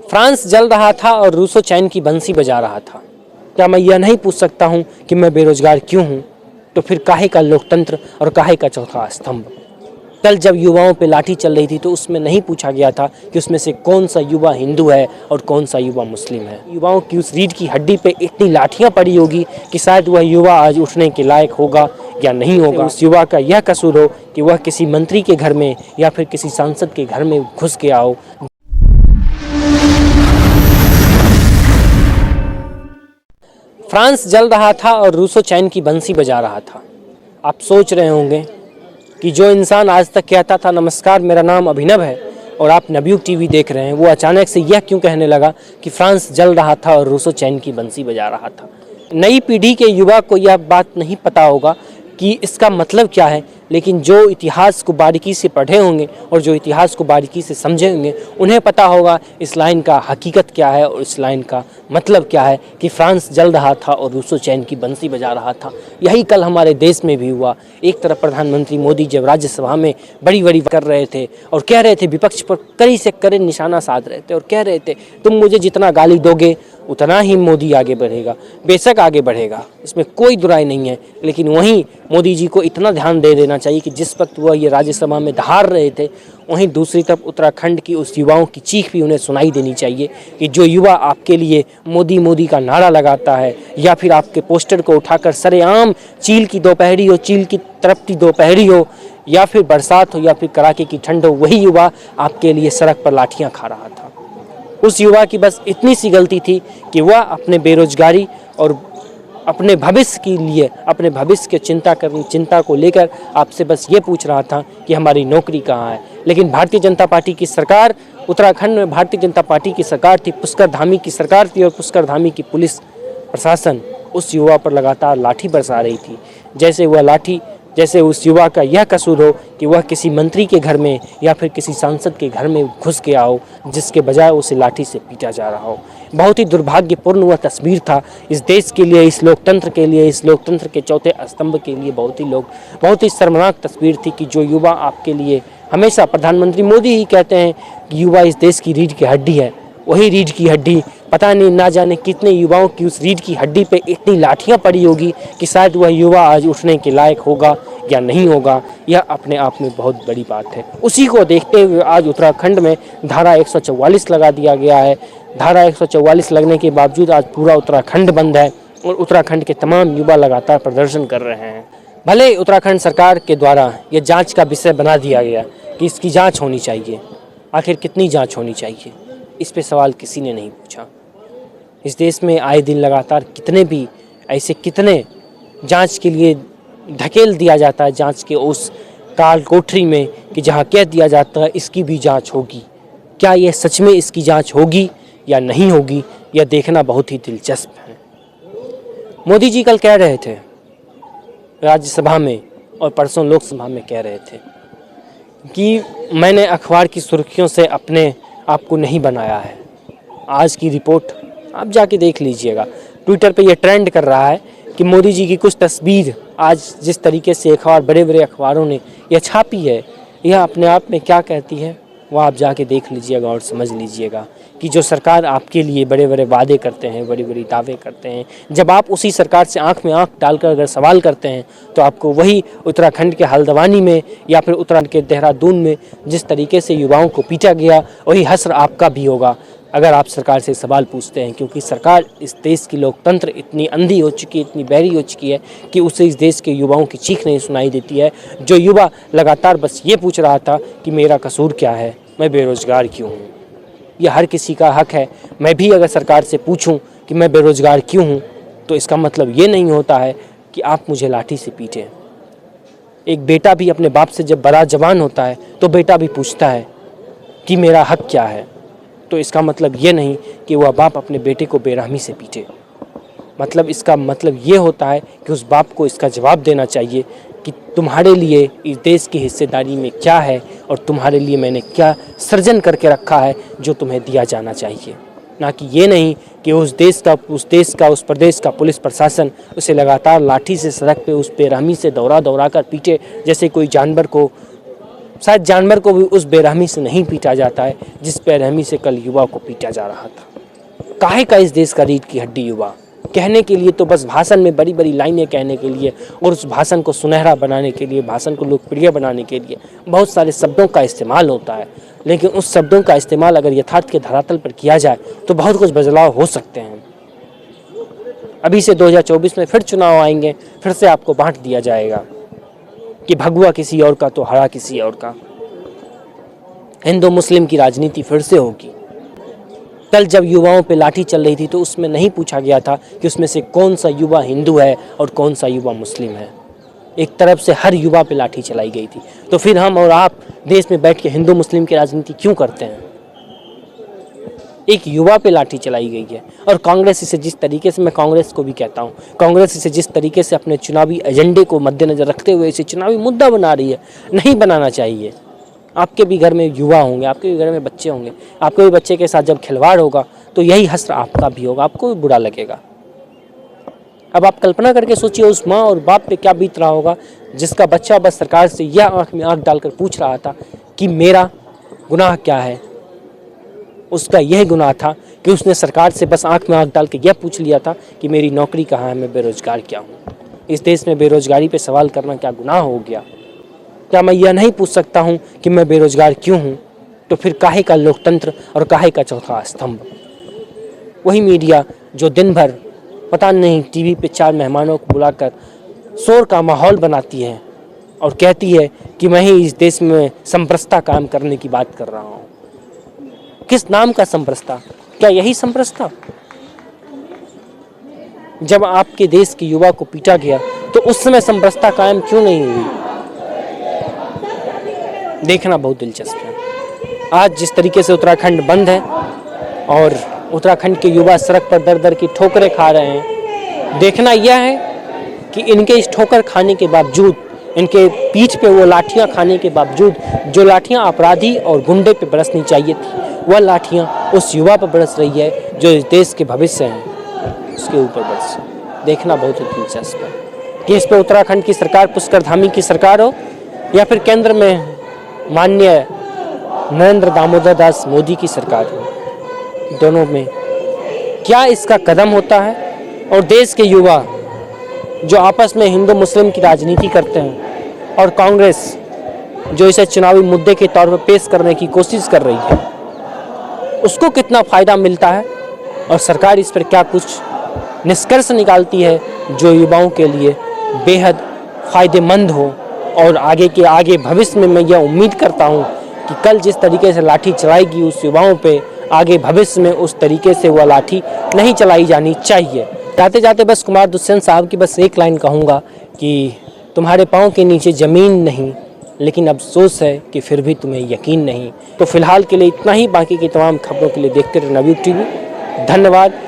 France जल रहा था और रूसो चैन की बंसी बजा रहा था। क्या मैं यह नहीं पूछ सकता हूँ कि मैं बेरोजगार क्यों हूँ? तो फिर काहे का लोकतंत्र और काहे का चौथा स्तंभ? कल जब युवाओं पे लाठी चल रही थी तो उसमें नहीं पूछा गया था कि उसमें से कौन सा युवा हिंदू है और कौन सा युवा मुस्लिम है। युवाओं की उस रीढ़ की हड्डी पे इतनी लाठियां पड़ी होगी कि शायद वह युवा आज उठने के लायक होगा या नहीं होगा। उस युवा का यह कसूर हो कि वह किसी मंत्री के घर में या फिर किसी सांसद के घर में घुस गया हो। फ्रांस जल रहा था और रूसो चैन की बंसी बजा रहा था। आप सोच रहे होंगे कि जो इंसान आज तक कहता था नमस्कार मेरा नाम अभिनव है और आप नवयुग टीवी देख रहे हैं, वो अचानक से यह क्यों कहने लगा कि फ्रांस जल रहा था और रूसो चैन की बंसी बजा रहा था। नई पीढ़ी के युवा को यह बात नहीं पता होगा कि इसका मतलब क्या है, लेकिन जो इतिहास को बारीकी से पढ़े होंगे और जो इतिहास को बारीकी से समझे होंगे उन्हें पता होगा इस लाइन का हकीकत क्या है और इस लाइन का मतलब क्या है कि फ्रांस जल रहा था और रूसो चैन की बंसी बजा रहा था। यही कल हमारे देश में भी हुआ। एक तरफ प्रधानमंत्री मोदी जब राज्यसभा में बड़ी बड़ी कर रहे थे और कह रहे थे, विपक्ष पर कड़ी से कड़े निशाना साध रहे थे और कह रहे थे तुम मुझे जितना गाली दोगे उतना ही मोदी आगे बढ़ेगा। बेशक आगे बढ़ेगा, इसमें कोई दुराई नहीं है, लेकिन वहीं मोदी जी को इतना ध्यान दे देना चाहिए कि जिस वक्त वह ये राज्यसभा में धार रहे थे, वहीं दूसरी तरफ उत्तराखंड की उस युवाओं की चीख भी उन्हें सुनाई देनी चाहिए कि जो युवा आपके लिए मोदी मोदी का नारा लगाता है या फिर आपके पोस्टर को उठाकर सरेआम चील की दोपहरी हो, चील की तड़पती दोपहरी हो या फिर बरसात हो या फिर कड़ाके की ठंड हो, वही युवा आपके लिए सड़क पर लाठियां खा रहा था। उस युवा की बस इतनी सी गलती थी कि वह अपने बेरोजगारी और अपने भविष्य के लिए, अपने भविष्य के चिंता को लेकर आपसे बस ये पूछ रहा था कि हमारी नौकरी कहाँ है। लेकिन भारतीय जनता पार्टी की सरकार, उत्तराखंड में भारतीय जनता पार्टी की सरकार थी, पुष्कर धामी की सरकार थी और पुष्कर धामी की पुलिस प्रशासन उस युवा पर लगातार लाठी बरसा रही थी। जैसे उस युवा का यह कसूर हो कि वह किसी मंत्री के घर में या फिर किसी सांसद के घर में घुस गया हो, जिसके बजाय उसे लाठी से पीटा जा रहा हो। बहुत ही दुर्भाग्यपूर्ण वह तस्वीर था इस देश के लिए, इस लोकतंत्र के लिए, इस लोकतंत्र के चौथे स्तंभ के लिए बहुत ही शर्मनाक तस्वीर थी कि जो युवा आपके लिए हमेशा प्रधानमंत्री मोदी ही कहते हैं कि युवा इस देश की रीढ़ की हड्डी है, वही रीढ़ की हड्डी पता नहीं ना जाने कितने युवाओं की उस रीढ़ की हड्डी पे इतनी लाठियां पड़ी होगी कि शायद वह युवा आज उठने के लायक होगा या नहीं होगा। यह अपने आप में बहुत बड़ी बात है। उसी को देखते हुए आज उत्तराखंड में धारा 144 लगा दिया गया है। धारा 144 लगने के बावजूद आज पूरा उत्तराखंड बंद है और उत्तराखंड के तमाम युवा लगातार प्रदर्शन कर रहे हैं। भले उत्तराखंड सरकार के द्वारा यह जाँच का विषय बना दिया गया कि इसकी जाँच होनी चाहिए, आखिर कितनी जाँच होनी चाहिए, इस पे सवाल किसी ने नहीं पूछा। इस देश में आए दिन लगातार कितने जांच के लिए धकेल दिया जाता है, जांच के उस काल कोठरी में कि जहां कह दिया जाता है इसकी भी जांच होगी। क्या यह सच में इसकी जांच होगी या नहीं होगी, यह देखना बहुत ही दिलचस्प है। मोदी जी कल कह रहे थे राज्यसभा में और परसों लोकसभा में कह रहे थे कि मैंने अखबार की सुर्खियों से अपने आपको नहीं बनाया है। आज की रिपोर्ट आप जाके देख लीजिएगा, ट्विटर पे ये ट्रेंड कर रहा है कि मोदी जी की कुछ तस्वीर आज जिस तरीके से बड़े बड़े अखबारों ने यह छापी है, यह अपने आप में क्या कहती है वो आप जाके देख लीजिएगा और समझ लीजिएगा कि जो सरकार आपके लिए बड़े बड़े वादे करते हैं, बड़ी बड़ी दावे करते हैं, जब आप उसी सरकार से आंख में आंख डालकर अगर सवाल करते हैं तो आपको वही उत्तराखंड के हल्द्वानी में या फिर उत्तराखंड के देहरादून में जिस तरीके से युवाओं को पीटा गया, वही हश्र आपका भी होगा अगर आप सरकार से सवाल पूछते हैं। क्योंकि सरकार, इस देश की लोकतंत्र इतनी अंधी हो चुकी है, इतनी बहरी हो चुकी है कि उसे इस देश के युवाओं की चीख नहीं सुनाई देती है। जो युवा लगातार बस ये पूछ रहा था कि मेरा कसूर क्या है, मैं बेरोजगार क्यों हूँ। यह हर किसी का हक है। मैं भी अगर सरकार से पूछूं कि मैं बेरोजगार क्यों हूँ तो इसका मतलब ये नहीं होता है कि आप मुझे लाठी से पीटें। एक बेटा भी अपने बाप से जब बड़ा जवान होता है तो बेटा भी पूछता है कि मेरा हक क्या है, तो इसका मतलब ये नहीं कि वह बाप अपने बेटे को बेरहमी से पीटे। इसका मतलब ये होता है कि उस बाप को इसका जवाब देना चाहिए कि तुम्हारे लिए इस देश की हिस्सेदारी में क्या है और तुम्हारे लिए मैंने क्या सृजन करके रखा है जो तुम्हें दिया जाना चाहिए। ना कि ये नहीं कि उस प्रदेश का पुलिस प्रशासन उसे लगातार लाठी से सड़क पे उस बेरहमी से दौड़ा कर पीटे, जैसे कोई जानवर को शायद जानवर को भी उस बेरहमी से नहीं पीटा जाता है जिस बेरहमी से कल युवा को पीटा जा रहा था। काहे का इस देश का रीढ़ की हड्डी युवा, कहने के लिए तो बस भाषण में बड़ी बड़ी लाइनें कहने के लिए और उस भाषण को सुनहरा बनाने के लिए, भाषण को लोकप्रिय बनाने के लिए बहुत सारे शब्दों का इस्तेमाल होता है, लेकिन उस शब्दों का इस्तेमाल अगर यथार्थ के धरातल पर किया जाए तो बहुत कुछ बदलाव हो सकते हैं। अभी से 2024 में फिर चुनाव आएंगे, फिर से आपको बांट दिया जाएगा कि भगवा किसी और का तो हरा किसी और का। हिंदू मुस्लिम की राजनीति फिर से होगी। कल जब युवाओं पे लाठी चल रही थी तो उसमें नहीं पूछा गया था कि उसमें से कौन सा युवा हिंदू है और कौन सा युवा मुस्लिम है। एक तरफ से हर युवा पे लाठी चलाई गई थी। तो फिर हम और आप देश में बैठ के हिंदू मुस्लिम की राजनीति क्यों करते हैं? एक युवा पे लाठी चलाई गई है और कांग्रेस इसे जिस तरीके से, मैं कांग्रेस को भी कहता हूँ, कांग्रेस इसे जिस तरीके से अपने चुनावी एजेंडे को मद्देनजर रखते हुए इसे चुनावी मुद्दा बना रही है, नहीं बनाना चाहिए। आपके भी घर में युवा होंगे, आपके भी घर में बच्चे होंगे, आपके भी बच्चे के साथ जब खिलवाड़ होगा तो यही हश्र आपका भी होगा, आपको भी बुरा लगेगा। अब आप कल्पना करके सोचिए उस माँ और बाप पे क्या बीत रहा होगा जिसका बच्चा बस सरकार से यह आंख में आंख डालकर पूछ रहा था कि मेरा गुनाह क्या है। उसका यह गुनाह था कि उसने सरकार से बस आंख में आंख डाल के यह पूछ लिया था कि मेरी नौकरी कहाँ है, मैं बेरोजगार क्या हूँ। इस देश में बेरोजगारी पे सवाल करना क्या गुनाह हो गया? क्या मैं यह नहीं पूछ सकता हूँ कि मैं बेरोजगार क्यों हूँ? तो फिर काहे का लोकतंत्र और काहे का चौथा स्तंभ? वही मीडिया जो दिन भर पता नहीं टीवी पे 4 मेहमानों को बुलाकर शोर का माहौल बनाती है और कहती है कि मैं ही इस देश में संप्रस्ता कायम करने की बात कर रहा हूँ। किस नाम का संप्रस्ता? क्या यही संप्रस्ता? जब आपके देश के युवा को पीटा गया तो उस समय संप्रस्ता कायम क्यों नहीं हुई? देखना बहुत दिलचस्प है। आज जिस तरीके से उत्तराखंड बंद है और उत्तराखंड के युवा सड़क पर दर दर की ठोकरें खा रहे हैं, देखना यह है कि इनके इस ठोकर खाने के बावजूद, इनके पीठ पे वो लाठियां खाने के बावजूद, जो लाठियां अपराधी और गुंडे पे बरसनी चाहिए थी वह लाठियां उस युवा पर बरस रही है जो इस देश के भविष्य हैं, उसके ऊपर बरस। देखना बहुत ही दिलचस्प है कि इस पर उत्तराखंड की सरकार पुष्कर धामी की सरकार हो या फिर केंद्र में माननीय नरेंद्र दामोदर दास मोदी की सरकार हो, दोनों में क्या इसका कदम होता है? और देश के युवा जो आपस में हिंदू मुस्लिम की राजनीति करते हैं और कांग्रेस जो इसे चुनावी मुद्दे के तौर पर पेश करने की कोशिश कर रही है, उसको कितना फ़ायदा मिलता है और सरकार इस पर क्या कुछ निष्कर्ष निकालती है जो युवाओं के लिए बेहद फ़ायदेमंद हो। और आगे भविष्य में मैं यह उम्मीद करता हूँ कि कल जिस तरीके से लाठी चलाएगी उस युवाओं पे, आगे भविष्य में उस तरीके से वह लाठी नहीं चलाई जानी चाहिए। जाते जाते बस कुमार दुष्यंत साहब की बस एक लाइन कहूँगा कि तुम्हारे पाँव के नीचे ज़मीन नहीं, लेकिन अफसोस है कि फिर भी तुम्हें यकीन नहीं। तो फिलहाल के लिए इतना ही, बाकी की तमाम खबरों के लिए देखते रहे नवयुग टीवी। धन्यवाद।